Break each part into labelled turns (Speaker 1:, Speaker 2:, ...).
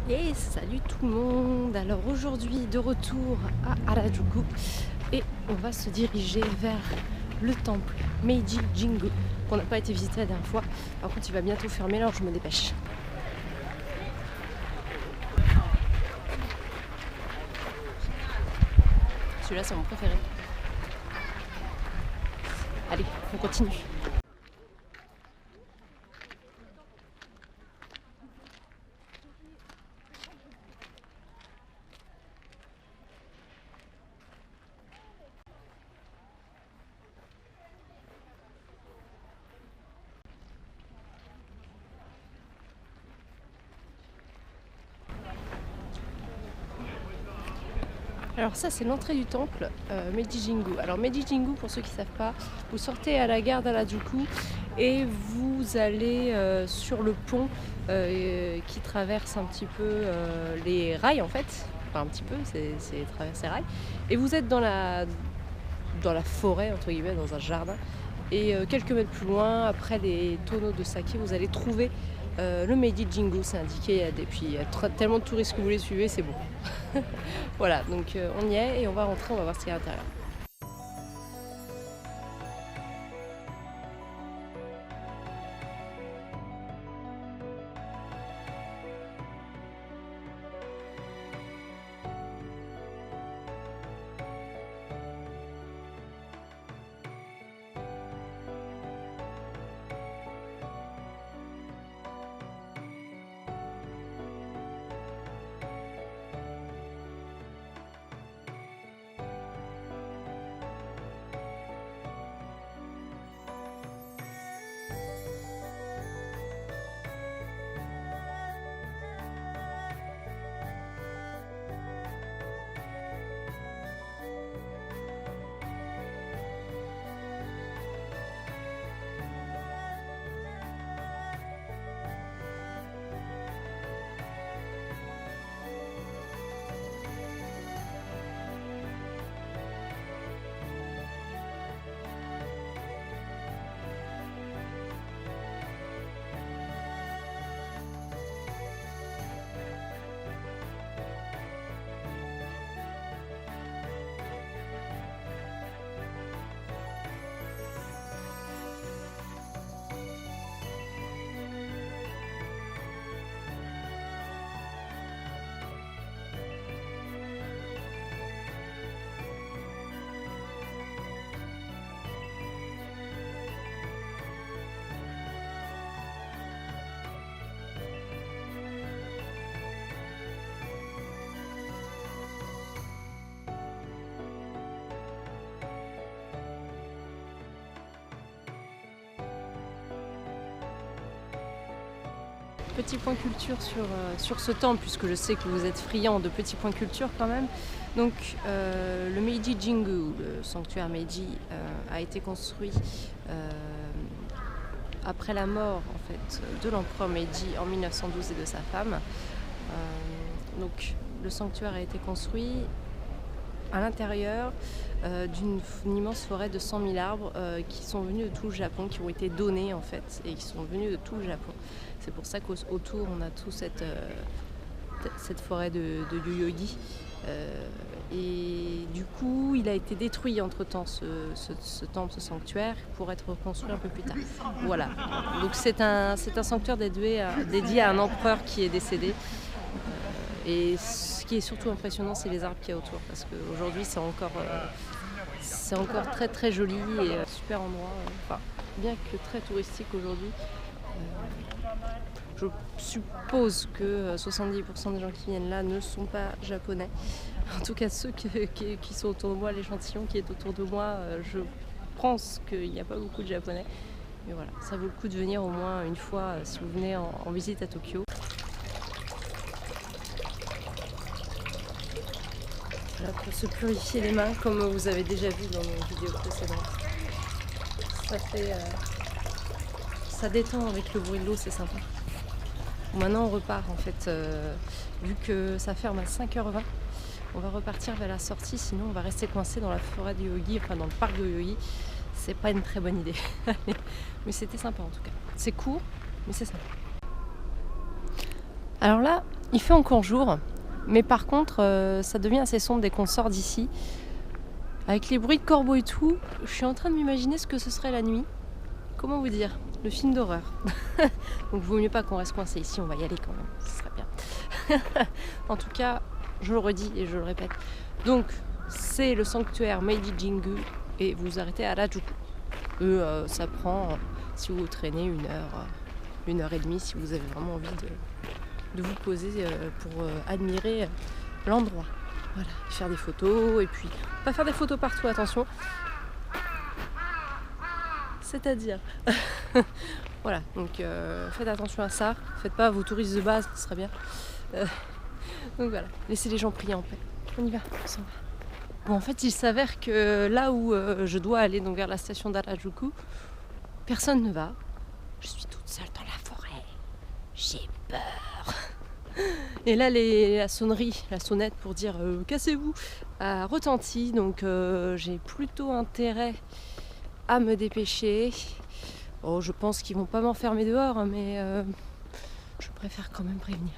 Speaker 1: Et salut tout le monde. Alors aujourd'hui de retour à Harajuku et on va se diriger vers le temple Meiji Jingu qu'on n'a pas été visiter la dernière fois. Par contre il va bientôt fermer, alors je me dépêche. Celui-là c'est mon préféré. Allez, on continue. Alors ça c'est l'entrée du temple Meiji Jingu. Alors Meiji Jingu, pour ceux qui ne savent pas, vous sortez à la gare d'Harajuku et vous allez sur le pont qui traverse un petit peu les rails en fait. Enfin un petit peu, c'est traverser les rails. Et vous êtes dans la forêt, entre guillemets, dans un jardin. Et quelques mètres plus loin, après les tonneaux de saké, vous allez trouver le Meiji Jingu, c'est indiqué. Et puis il y a tellement de touristes que vous les suivez, c'est bon. Voilà, donc on y est et on va rentrer, on va voir ce qu'il y a à l'intérieur. Petit point culture sur ce temple, puisque je sais que vous êtes friands de petits points culture quand même. Donc le Meiji Jingu, le sanctuaire Meiji, a été construit après la mort en fait, de l'empereur Meiji en 1912 et de sa femme. Donc le sanctuaire a été construit à l'intérieur d'une immense forêt de 100 000 arbres qui sont venus de tout le Japon, qui ont été donnés en fait, et qui sont venus de tout le Japon. C'est pour ça qu'autour on a toute cette forêt de yoyogi. Et du coup, il a été détruit entre-temps, ce temple, ce sanctuaire, pour être reconstruit un peu plus tard. Voilà. Donc c'est un sanctuaire dédié à un empereur qui est décédé. Et ce qui est surtout impressionnant, c'est les arbres qu'il y a autour, parce qu'aujourd'hui c'est encore très très joli et super endroit. Enfin, bien que très touristique aujourd'hui. Je suppose que 70% des gens qui viennent là ne sont pas japonais. En tout cas, ceux qui sont autour de moi, l'échantillon qui est autour de moi, je pense qu'il n'y a pas beaucoup de japonais. Mais voilà, ça vaut le coup de venir au moins une fois si vous venez en visite à Tokyo. Voilà, pour se purifier les mains, comme vous avez déjà vu dans nos vidéos précédentes. Ça détend avec le bruit de l'eau, c'est sympa. Maintenant on repart en fait, vu que ça ferme à 5h20, on va repartir vers la sortie, sinon on va rester coincé dans la forêt de Yoyogi, enfin dans le parc de Yoyogi. C'est pas une très bonne idée. Mais c'était sympa en tout cas. C'est court, mais c'est sympa. Alors là, Il fait encore jour, mais par contre ça devient assez sombre dès qu'on sort d'ici. Avec les bruits de corbeaux et tout, je suis en train de m'imaginer ce que ce serait la nuit. Comment vous dire? Le film d'horreur. Donc vaut mieux pas qu'on reste coincé ici, on va y aller quand même, ce serait bien. En tout cas, je le redis et je le répète. Donc c'est le sanctuaire Meiji Jingu et vous vous arrêtez à Harajuku. Ça prend, si vous traînez, 1 heure et demie si vous avez vraiment envie de vous poser pour admirer l'endroit. Voilà, faire des photos et puis pas faire des photos partout, attention. C'est-à-dire voilà, donc faites attention à ça, faites pas vos touristes de base, ce serait bien. Donc voilà, laissez les gens prier en paix. On y va, on s'en va. Bon, en fait, il s'avère que là où je dois aller, donc vers la station d'Harajuku, personne ne va. Je suis toute seule dans la forêt. J'ai peur. Et là, la sonnerie, la sonnette pour dire cassez-vous, a retenti. Donc j'ai plutôt intérêt à me dépêcher. Oh, je pense qu'ils vont pas m'enfermer dehors, hein, mais je préfère quand même prévenir.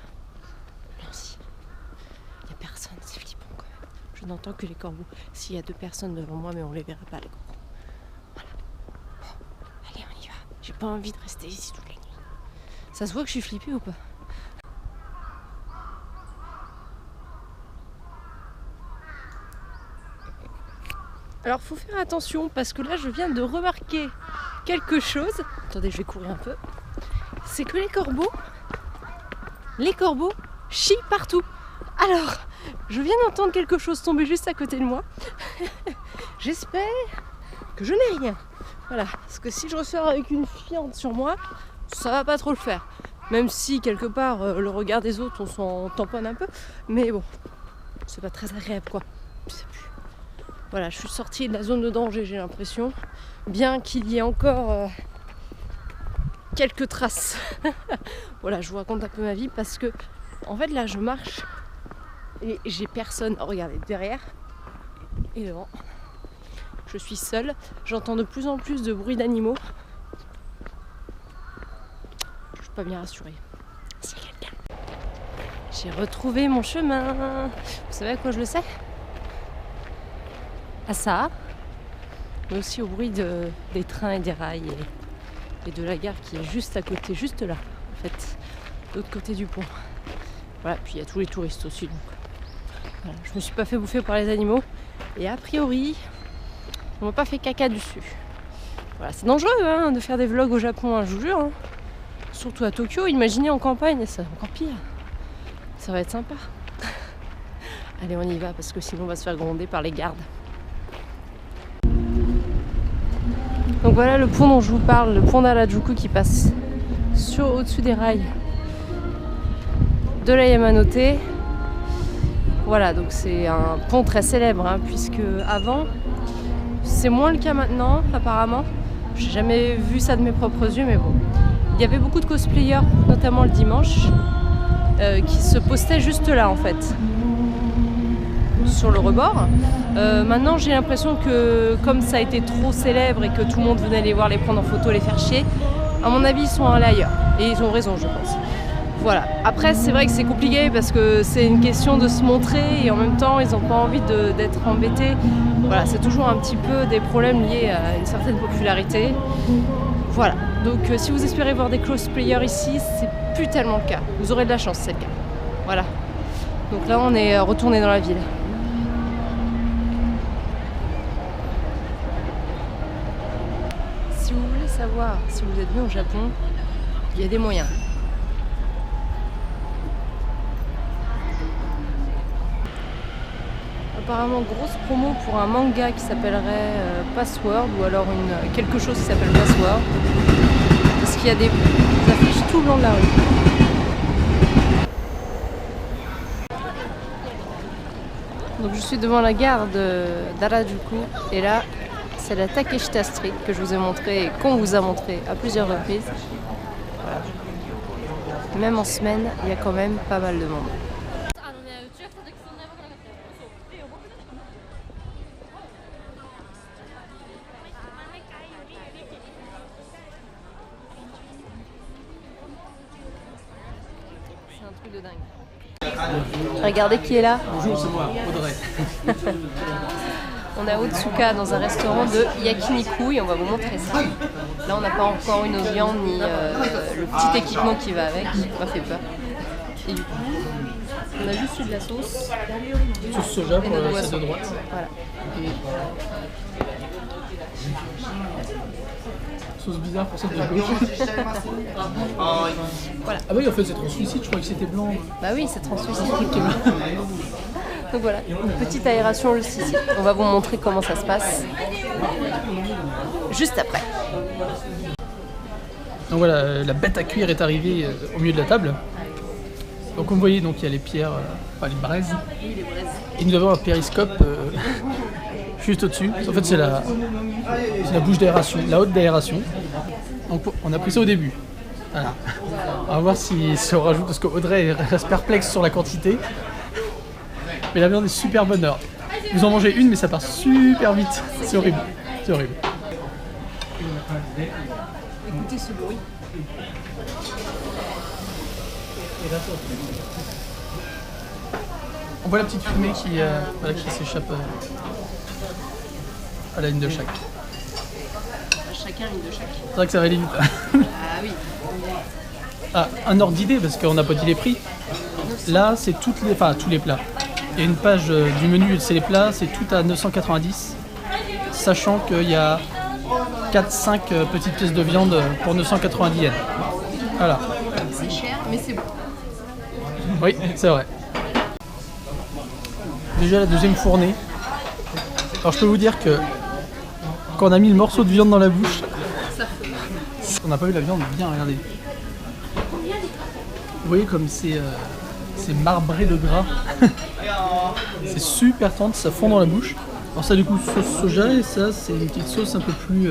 Speaker 1: Merci. Il n'y a personne, c'est flippant quand même. Je n'entends que les corbeaux. S'il y a 2 personnes devant moi, mais on les verra pas, les corbeaux. Voilà. Bon, allez, on y va. J'ai pas envie de rester ici toute la nuit. Ça se voit que je suis flippée ou pas? Alors faut faire attention parce que là je viens de remarquer quelque chose. Attendez, je vais courir un peu. C'est que les corbeaux chient partout. Alors, je viens d'entendre quelque chose tomber juste à côté de moi. J'espère que je n'ai rien. Voilà, parce que si je ressors avec une fiente sur moi, ça va pas trop le faire. Même si quelque part le regard des autres on s'en tamponne un peu. Mais bon, c'est pas très agréable quoi. Voilà, je suis sortie de la zone de danger, j'ai l'impression. Bien qu'il y ait encore quelques traces. Voilà, je vous raconte un peu ma vie parce que, en fait, là, je marche et j'ai personne. Regardez, derrière et devant. Je suis seule. J'entends de plus en plus de bruit d'animaux. Je suis pas bien rassurée. S'il y a quelqu'un. J'ai retrouvé mon chemin. Vous savez à quoi je le sais? À ça, mais aussi au bruit des trains et des rails et de la gare qui est juste à côté, juste là, en fait, de l'autre côté du pont. Voilà, puis il y a tous les touristes aussi. Donc, voilà, je me suis pas fait bouffer par les animaux et a priori, on m'a pas fait caca dessus. Voilà, c'est dangereux hein, de faire des vlogs au Japon, hein, je vous jure. Hein. Surtout à Tokyo, imaginez en campagne, c'est encore pire. Ça va être sympa. Allez, on y va parce que sinon on va se faire gronder par les gardes. Donc voilà le pont dont je vous parle, le pont d'Harajuku qui passe au-dessus des rails de la Yamanote. Voilà, donc c'est un pont très célèbre, hein, puisque avant, c'est moins le cas maintenant apparemment. J'ai jamais vu ça de mes propres yeux, mais bon. Il y avait beaucoup de cosplayers, notamment le dimanche, qui se postaient juste là en fait, sur le rebord. Maintenant j'ai l'impression que comme ça a été trop célèbre et que tout le monde venait les voir, les prendre en photo, les faire chier, à mon avis ils sont allés ailleurs et ils ont raison je pense. Voilà, après c'est vrai que c'est compliqué parce que c'est une question de se montrer et en même temps ils n'ont pas envie d'être embêtés. Voilà, c'est toujours un petit peu des problèmes liés à une certaine popularité. Voilà, donc si vous espérez voir des cosplayers ici, c'est plus tellement le cas. Vous aurez de la chance, c'est le cas. Voilà, donc là on est retourné dans la ville. Si vous voulez savoir si vous êtes venu au Japon, il y a des moyens. Apparemment grosse promo pour un manga qui s'appellerait Password ou alors quelque chose qui s'appelle Password. Parce qu'il y a des affiches tout le long de la rue. Donc je suis devant la gare d'Harajuku et là c'est la Takeshita Street que je vous ai montré et qu'on vous a montré à plusieurs reprises. Voilà. Même en semaine, il y a quand même pas mal de monde. C'est un truc de dingue. Regardez qui est là.
Speaker 2: Bonjour, c'est moi, Audrey.
Speaker 1: On est à Otsuka dans un restaurant de yakiniku et on va vous montrer ça. Là on n'a pas encore une viande ni le petit équipement qui va avec, ça m'a fait peur. Et du coup, on a juste eu de la sauce.
Speaker 2: Sauce soja pour
Speaker 1: notre
Speaker 2: la
Speaker 1: boisson.
Speaker 2: salade de droite.
Speaker 1: Voilà.
Speaker 2: Et... sauce bizarre pour celle de gauche.
Speaker 1: Voilà.
Speaker 2: Ah oui, en fait c'est translucide, je croyais que c'était blanc.
Speaker 1: Bah oui, c'est translucide.
Speaker 2: C'est un truc qui est blanc.
Speaker 1: Donc voilà, une petite aération juste ici. On va vous montrer comment ça se passe juste après.
Speaker 2: Donc voilà, la bête à cuire est arrivée au milieu de la table. Donc comme vous voyez, donc il y a les pierres, enfin les braises. Et nous avons un périscope juste au-dessus. En fait c'est la bouche d'aération, la haute d'aération. Donc on a pris ça au début. Voilà. On va voir si ça rajoute, parce qu'Audrey reste perplexe sur la quantité. Mais la viande est super bonne. Alors, vous en mangez une, mais ça part super vite. C'est horrible. C'est horrible.
Speaker 1: Écoutez ce bruit.
Speaker 2: On voit la petite fumée qui s'échappe à la ligne de chaque.
Speaker 1: Chacun une de chaque.
Speaker 2: C'est vrai que ça va aller vite.
Speaker 1: Ah oui.
Speaker 2: Ah, un ordre d'idée, parce qu'on n'a pas dit les prix. Là, c'est tous les plats. Il y a une page du menu, c'est les plats, c'est tout à 990. Sachant qu'il y a 4-5 petites pièces de viande pour 990 yens. Voilà.
Speaker 1: C'est cher, mais c'est bon.
Speaker 2: Oui, c'est vrai. Déjà la deuxième fournée. Alors je peux vous dire que quand on a mis le morceau de viande dans la bouche, on n'a pas eu la viande bien, regardez. Vous voyez comme c'est marbré de gras. C'est super tendre, ça fond dans la bouche. Alors ça du coup sauce soja et ça c'est une petite sauce un peu plus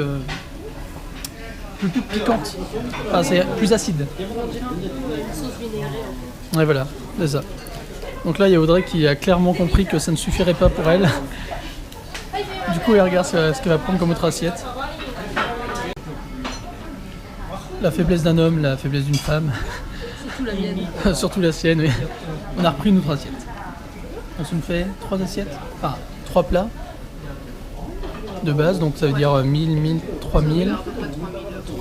Speaker 2: piquante. Enfin c'est plus acide.
Speaker 1: Sauce vinaigrée.
Speaker 2: Ouais voilà, c'est ça. Donc là il y a Audrey qui a clairement compris que ça ne suffirait pas pour elle. Du coup elle regarde ce qu'elle va prendre comme autre assiette. La faiblesse d'un homme, la faiblesse d'une femme.
Speaker 1: Surtout la mienne.
Speaker 2: Surtout la sienne, oui. On a repris une autre assiette. Donc ça nous fait 3 assiettes, enfin 3 plats de base, donc ça veut dire 1000, 1000, 3000.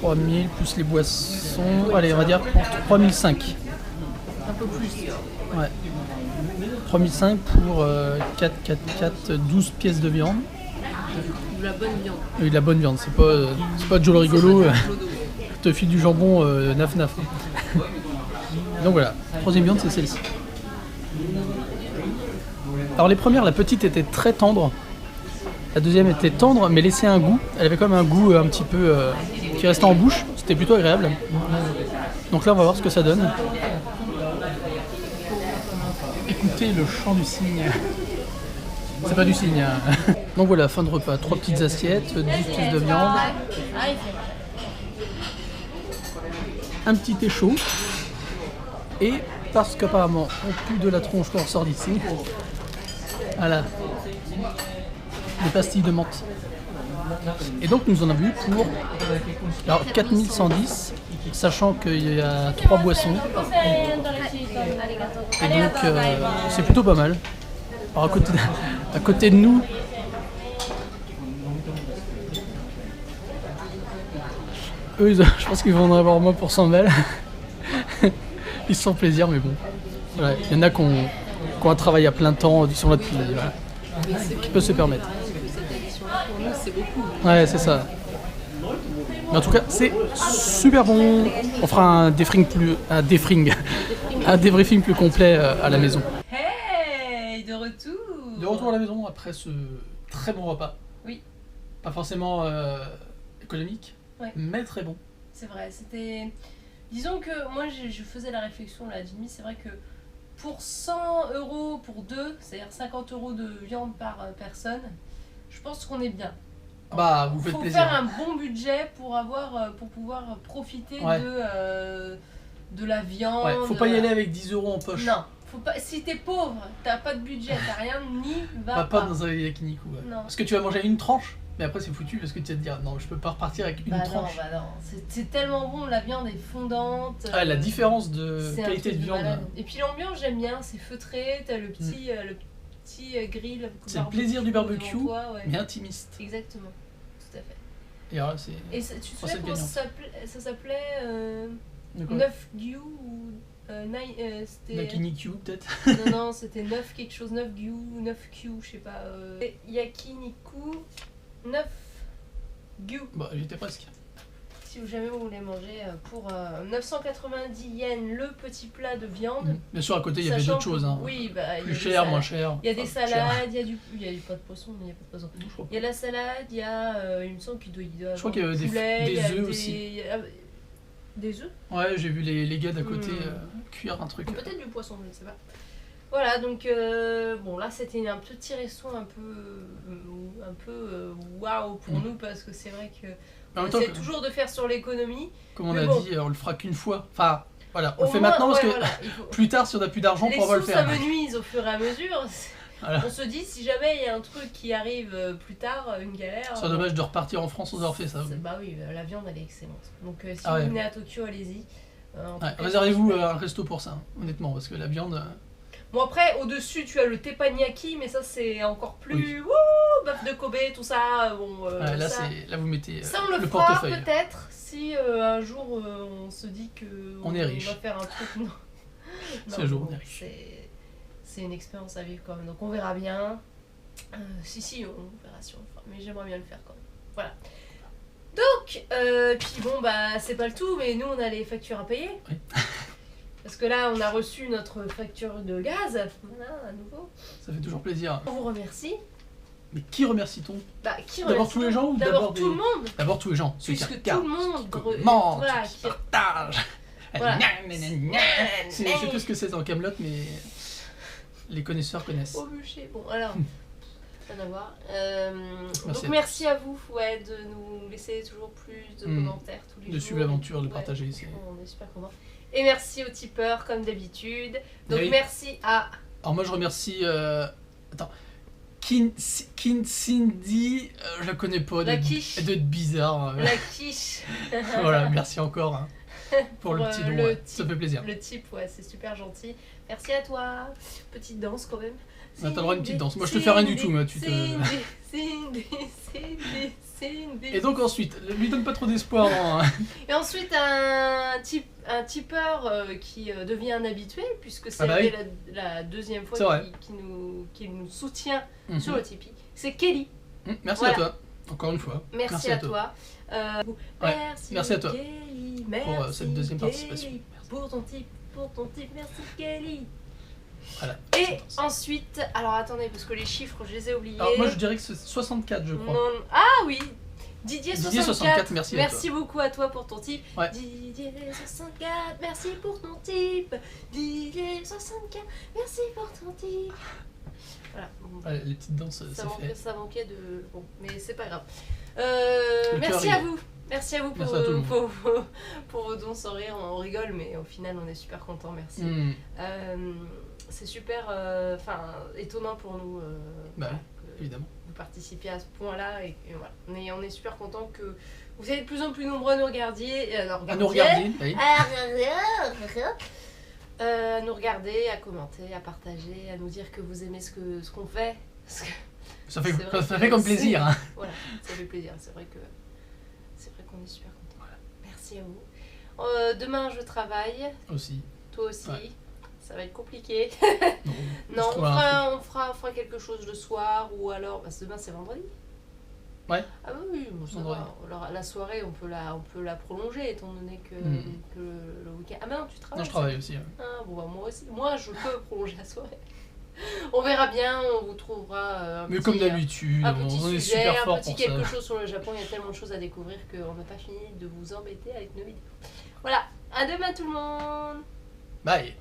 Speaker 2: 3000 plus les boissons, allez on va dire pour 3005.
Speaker 1: Un peu plus.
Speaker 2: Ouais. 3005 pour 4, 4, 4, 12 pièces de viande.
Speaker 1: De la bonne viande.
Speaker 2: Et de la bonne viande, c'est pas Joe le rigolo, te file du jambon naf naf. Donc voilà, troisième viande c'est celle-ci. Alors les premières, la petite était très tendre. La deuxième était tendre mais laissait un goût. Elle avait quand même un goût un petit peu qui restait en bouche. C'était plutôt agréable. Donc là on va voir ce que ça donne. Écoutez le chant du cygne. C'est pas du cygne. Donc voilà, fin de repas. 3 petites assiettes, 10 pièces de viande. Un petit thé chaud. Et parce qu'apparemment on pue de la tronche quand on sort d'ici. Voilà. Des pastilles de menthe. Et donc nous en avons eu pour alors, 4110, sachant qu'il y a 3 boissons. Et donc c'est plutôt pas mal. Alors à côté de nous, eux je pense qu'ils vont en avoir moins pour 100 balles. Ils se font plaisir mais bon. Voilà. Il y en a qui ont un travail à plein temps sur notre pays. Voilà. Qui peut se permettre.
Speaker 1: Pour nous, c'est beaucoup.
Speaker 2: Ouais, c'est ça. Mais en tout cas, c'est super bon. On fera un débriefing plus complet à la maison.
Speaker 1: Hey, de retour.
Speaker 2: De retour à la maison après ce très bon repas.
Speaker 1: Oui.
Speaker 2: Pas forcément économique,
Speaker 1: ouais.
Speaker 2: Mais très bon.
Speaker 1: C'est vrai, c'était... Disons que moi, je faisais la réflexion là, Jimmy, c'est vrai que pour 100 € pour deux, c'est-à-dire 50 € de viande par personne, je pense qu'on est bien.
Speaker 2: Bah, vous faites
Speaker 1: faut
Speaker 2: plaisir.
Speaker 1: faire un bon budget pour pouvoir profiter
Speaker 2: ouais.
Speaker 1: de la viande.
Speaker 2: Ouais, faut pas y aller avec 10 € en poche.
Speaker 1: Non, faut pas. Si t'es pauvre, t'as pas de budget, t'as rien, n'y va
Speaker 2: pas dans un yakiniku. Ouais.
Speaker 1: Non.
Speaker 2: Parce que tu vas manger une tranche. Mais après, c'est foutu parce que tu vas te dire, non, je peux pas repartir avec une
Speaker 1: Bah non,
Speaker 2: tranche.
Speaker 1: bah non. C'est tellement bon, la viande est fondante.
Speaker 2: Ah, la différence de
Speaker 1: c'est un
Speaker 2: qualité de
Speaker 1: truc
Speaker 2: viande.
Speaker 1: malade. Et puis l'ambiance, j'aime bien, c'est feutré, t'as le petit, grill.
Speaker 2: C'est le plaisir du barbecue,
Speaker 1: devant toi, ouais.
Speaker 2: mais intimiste.
Speaker 1: Exactement, tout à fait.
Speaker 2: Et alors là, c'est.
Speaker 1: Et tu te
Speaker 2: c'est
Speaker 1: souviens comment
Speaker 2: gagnant.
Speaker 1: ça s'appelait
Speaker 2: De quoi
Speaker 1: 9 Gyu ou c'était...
Speaker 2: Yakiniku, peut-être.
Speaker 1: Non, c'était 9 quelque chose, 9 Gyu, 9 Q, je sais pas. Yakiniku 9 Gyu.
Speaker 2: Bah, j'étais presque.
Speaker 1: Si jamais vous voulez manger pour 990 yens le petit plat de viande.
Speaker 2: Bien sûr, à côté, il y avait
Speaker 1: Sachant
Speaker 2: d'autres choses. Hein.
Speaker 1: que- Oui, bah, il y a
Speaker 2: Plus
Speaker 1: des
Speaker 2: cher,
Speaker 1: salades.
Speaker 2: moins cher.
Speaker 1: Il y a des
Speaker 2: Enfin, cher.
Speaker 1: salades, il y a pas de poisson, mais il y a pas de poisson.
Speaker 2: Je crois
Speaker 1: Il y a la salade, il y a, il me semble qu'il doit y avoir
Speaker 2: Je crois qu'il y avait
Speaker 1: du poulet,
Speaker 2: des
Speaker 1: il y a
Speaker 2: œufs aussi.
Speaker 1: il y a- Des œufs
Speaker 2: Ouais, j'ai vu les gars d'à côté
Speaker 1: Hmm.
Speaker 2: cuire un truc.
Speaker 1: Ou peut-être du poisson, je ne sais pas. Voilà, donc bon là c'était un petit resto un peu waouh pour nous parce que c'est vrai que
Speaker 2: En
Speaker 1: on
Speaker 2: même temps,
Speaker 1: essaie toujours de faire sur l'économie.
Speaker 2: comme on
Speaker 1: mais
Speaker 2: a
Speaker 1: bon.
Speaker 2: dit, on le fera qu'une fois. Enfin, voilà, on
Speaker 1: Au
Speaker 2: le fait
Speaker 1: moins,
Speaker 2: maintenant parce
Speaker 1: ouais,
Speaker 2: que
Speaker 1: voilà, il faut-
Speaker 2: plus tard, si on n'a plus d'argent,
Speaker 1: les
Speaker 2: on va le
Speaker 1: sous
Speaker 2: faire.
Speaker 1: ça me nuise au fur et à mesure.
Speaker 2: Voilà.
Speaker 1: On se dit si jamais il y a un truc qui arrive plus tard, une galère.
Speaker 2: C'est dommage de repartir en France sans avoir fait ça.
Speaker 1: Bah oui, la viande elle est excellente. Donc si
Speaker 2: Ah ouais.
Speaker 1: vous venez à Tokyo, allez-y. En tout
Speaker 2: Ouais,
Speaker 1: cas,
Speaker 2: réservez-vous
Speaker 1: c'est super.
Speaker 2: un resto pour ça, hein, honnêtement, parce que la viande.
Speaker 1: Bon après, au-dessus tu as le teppanyaki, mais ça c'est encore plus... Wouh, bœuf de Kobe, tout ça. Bon,
Speaker 2: Ouais, là,
Speaker 1: ça,
Speaker 2: là, vous mettez
Speaker 1: ça on le
Speaker 2: le
Speaker 1: fera
Speaker 2: portefeuille.
Speaker 1: peut-être si un jour on se dit que
Speaker 2: On est riche.
Speaker 1: va faire un truc. Non.
Speaker 2: Si un jour on est riche.
Speaker 1: C'est une expérience à vivre quand même, donc on verra bien. Si, on verra si on le fera, mais j'aimerais bien le faire quand même. Voilà. Donc, puis bon, bah c'est pas le tout, mais nous on a les factures à payer.
Speaker 2: Oui.
Speaker 1: Parce que là, on a reçu notre facture de gaz, voilà, à nouveau.
Speaker 2: Ça fait toujours plaisir.
Speaker 1: On vous remercie.
Speaker 2: Mais qui remercie-t-on
Speaker 1: Bah, qui
Speaker 2: D'abord
Speaker 1: remercie
Speaker 2: tous les gens ou
Speaker 1: D'abord
Speaker 2: d'abord
Speaker 1: tout le
Speaker 2: des-
Speaker 1: monde,
Speaker 2: D'abord tous les gens, ceux qui
Speaker 1: puisque tout
Speaker 2: regardent,
Speaker 1: le monde
Speaker 2: qui commentent,
Speaker 1: voilà,
Speaker 2: qui
Speaker 1: qui-
Speaker 2: partagent.
Speaker 1: Voilà.
Speaker 2: Je sais plus ce que c'est dans Camelot, mais les connaisseurs connaissent.
Speaker 1: au bûcher. Bon, alors, rien à voir.
Speaker 2: Merci
Speaker 1: Donc,
Speaker 2: à
Speaker 1: merci à vous de nous laisser toujours plus de commentaires tous les jours.
Speaker 2: De suivre l'aventure, de
Speaker 1: Ouais,
Speaker 2: partager. C'est...
Speaker 1: on est super contents. Et merci aux tipeurs, comme d'habitude. Donc,
Speaker 2: Oui.
Speaker 1: merci à...
Speaker 2: Alors moi je remercie... Attends. Kin Cindy, je la connais pas.
Speaker 1: La
Speaker 2: elle
Speaker 1: quiche.
Speaker 2: Elle doit être bizarre.
Speaker 1: La quiche.
Speaker 2: Voilà, merci encore hein, pour le petit don.
Speaker 1: le
Speaker 2: Ouais. Ça
Speaker 1: type.
Speaker 2: fait plaisir.
Speaker 1: Le type, ouais, c'est super gentil. Merci à toi. Petite danse quand même.
Speaker 2: Ah, t'as le droit à une petite danse. Moi, je te fais rien du tout, moi, tu te-
Speaker 1: Cindy.
Speaker 2: Et donc ensuite, lui donne pas trop d'espoir. Hein.
Speaker 1: Et ensuite, un tipeur qui devient un habitué, puisque c'est
Speaker 2: Ah bah oui.
Speaker 1: la deuxième
Speaker 2: C'est
Speaker 1: fois
Speaker 2: vrai.
Speaker 1: qu'il nous soutient
Speaker 2: Mhm.
Speaker 1: sur le Tipeee. C'est Kelly.
Speaker 2: Merci
Speaker 1: Voilà.
Speaker 2: à toi, encore une fois.
Speaker 1: Merci à toi.
Speaker 2: Ouais, merci à toi
Speaker 1: Kelly.
Speaker 2: pour cette deuxième
Speaker 1: Kelly.
Speaker 2: participation. Merci.
Speaker 1: Pour ton tip, merci Kelly.
Speaker 2: Voilà.
Speaker 1: Et ensuite, alors attendez, parce que les chiffres, je les ai oubliés.
Speaker 2: Alors moi je dirais que c'est 64 je crois.
Speaker 1: Non, ah oui, Didier
Speaker 2: 64, merci à toi.
Speaker 1: beaucoup à toi pour ton tip.
Speaker 2: Ouais.
Speaker 1: Didier 64, merci pour ton tip. Didier 64, merci pour ton tip. Voilà. Bon,
Speaker 2: Ouais, les petites danses, c'est fait.
Speaker 1: ça manquait de... Bon, mais c'est pas grave.
Speaker 2: Le
Speaker 1: Merci
Speaker 2: cœur
Speaker 1: à
Speaker 2: rigole.
Speaker 1: vous. Merci à vous
Speaker 2: Merci à tout le monde.
Speaker 1: pour vos dons sans rire. On rigole, mais au final, on est super contents. Merci.
Speaker 2: Hmm.
Speaker 1: C'est super étonnant pour nous
Speaker 2: Bah oui,
Speaker 1: que
Speaker 2: évidemment.
Speaker 1: vous participiez à ce point-là. Et voilà. On est super contents que vous êtes de plus en plus nombreux à nous regarder.
Speaker 2: À nous regarder, oui.
Speaker 1: À nous regarder, à commenter, à partager, à nous dire que vous aimez ce qu'on fait. Parce que,
Speaker 2: Ça fait,
Speaker 1: c'est vrai
Speaker 2: ça
Speaker 1: que
Speaker 2: fait comme
Speaker 1: c'est-
Speaker 2: plaisir. Hein.
Speaker 1: Voilà, ça fait plaisir. C'est vrai qu'on est super contents.
Speaker 2: Voilà.
Speaker 1: Merci à vous. Demain, je travaille.
Speaker 2: Aussi.
Speaker 1: Toi aussi.
Speaker 2: Ouais.
Speaker 1: Ça va être compliqué.
Speaker 2: Non,
Speaker 1: Non,
Speaker 2: je trouve un
Speaker 1: on fera quelque chose le soir ou alors... Parce que demain, c'est vendredi.
Speaker 2: Ouais.
Speaker 1: Ah oui, bon, ça
Speaker 2: Vendredi.
Speaker 1: va. Alors, la soirée, on peut la prolonger étant donné que, que le week-end... Ah mais non, tu travailles.
Speaker 2: Non, je travaille aussi. Ouais.
Speaker 1: Ah, bon, bah, moi aussi. Moi, je peux prolonger la soirée. On verra bien, on vous trouvera
Speaker 2: Mais comme d'habitude,
Speaker 1: un petit
Speaker 2: on est
Speaker 1: sujet,
Speaker 2: super fort
Speaker 1: un petit
Speaker 2: pour
Speaker 1: quelque
Speaker 2: ça.
Speaker 1: chose sur le Japon. Il y a tellement de choses à découvrir qu'on n'a pas fini de vous embêter avec nos vidéos. Voilà, à demain tout le monde.
Speaker 2: Bye.